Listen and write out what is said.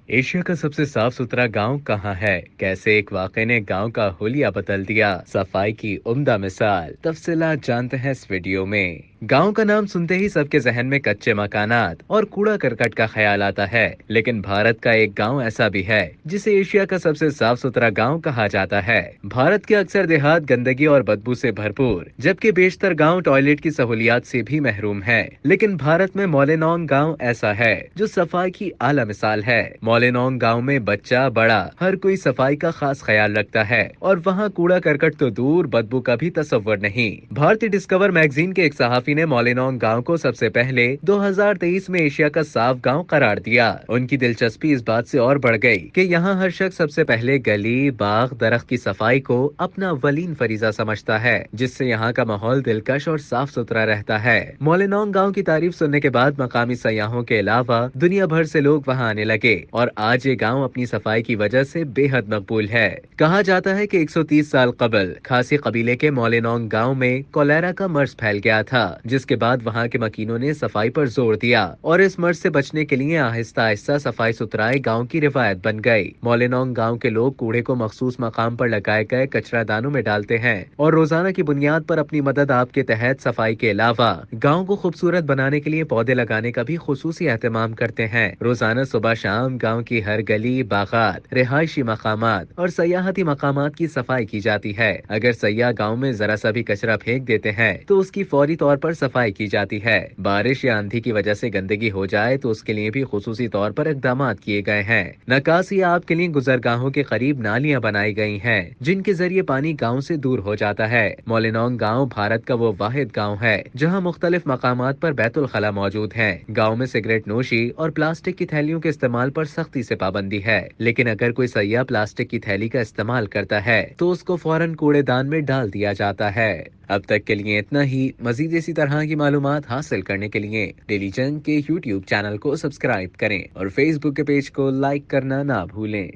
Asia का सबसे साफ सुथरा गांव कहाँ है? कैसे एक वाक़ये ने गांव का हुलिया बदल दिया? सफाई की उम्दा मिसाल तफसीलात जानते हैं इस वीडियो में। गांव का नाम सुनते ही सबके जहन में कच्चे मकानात और कूड़ा करकट का ख्याल आता है, लेकिन भारत का एक गांव ऐसा भी है जिसे एशिया का सबसे साफ सुथरा गांव कहा जाता है। भारत के अक्सर देहात गंदगी और बदबू से भरपूर, जबकि बेशतर गांव टॉयलेट की सहूलियात से भी महरूम है। लेकिन भारत में मोलेनोंग गांव ऐसा है जो सफाई की आला मिसाल है। मोलेनोंग गांव में बच्चा बड़ा हर कोई सफाई का खास ख्याल रखता है और वहाँ कूड़ा करकट तो दूर, बदबू का भी तस्वर नहीं। भारतीय डिस्कवर मैगजीन के एक सहाफी ने मोलेनोंग गांव को सबसे पहले 2023 में एशिया का साफ गांव करार दिया। उनकी दिलचस्पी इस बात से और बढ़ गई कि यहाँ हर शख्स सबसे पहले गली, बाग, दरख्त की सफाई को अपना वलीन फरीजा समझता है, जिससे यहाँ का माहौल दिलकश और साफ सुथरा रहता है। मोलेनोंग गांव की तारीफ सुनने के बाद मकामी सयाहों के अलावा दुनिया भर से लोग वहाँ आने लगे और आज ये गांव अपनी सफाई की वजह से बेहद मकबूल है। कहा जाता है कि 130 साल कबल खासी कबीले के मोलेनोंग गांव में कोलेरा का मर्ज फैल गया था, जिसके बाद वहां के मकीनों ने सफाई पर जोर दिया और इस मर्ज से बचने के लिए आहिस्ता आहिस्ता सफाई सुथराई गांव की रिवायत बन गई। मोलेनोंग गांव के लोग कूड़े को मखसूस मकाम पर लगाए गए कचरा दानों में डालते हैं और रोजाना की बुनियाद पर अपनी मदद आपके तहत सफाई के अलावा गांव को खूबसूरत बनाने के लिए पौधे लगाने का भी खुसूसी एहतमाम करते हैं। रोजाना सुबह शाम गाँव की हर गली, बागात, रिहायशी मकामात और सयाहती मकामात की सफाई की जाती है। अगर सयाह गाँव में जरा सा भी कचरा फेंक देते हैं तो उसकी फौरी तौर पर सफाई की जाती है। बारिश या आंधी की वजह से गंदगी हो जाए तो उसके लिए भी खुसूसी तौर पर इकदाम किए गए हैं। नकासी आब के लिए गुजरगाहों के करीब नालियां बनाई गई हैं, जिनके जरिए पानी गांव से दूर हो जाता है। मोलेनोंग गांव भारत का वो वाहिद गांव है जहां मुख्तलिफ मकामात पर बैतुल खला मौजूद है। गांव में सिगरेट नोशी और प्लास्टिक की थैलियों के इस्तेमाल पर सख्ती से पाबंदी है, लेकिन अगर कोई सयाह प्लास्टिक की थैली का इस्तेमाल करता है तो उसको फौरन कूड़ेदान में डाल दिया जाता है। अब तक के लिए इतना ही। मजीद इसी तरह की मालूमात हासिल करने के लिए डेली जंग के यूट्यूब चैनल को सब्सक्राइब करें और फेसबुक के पेज को लाइक करना ना भूलें।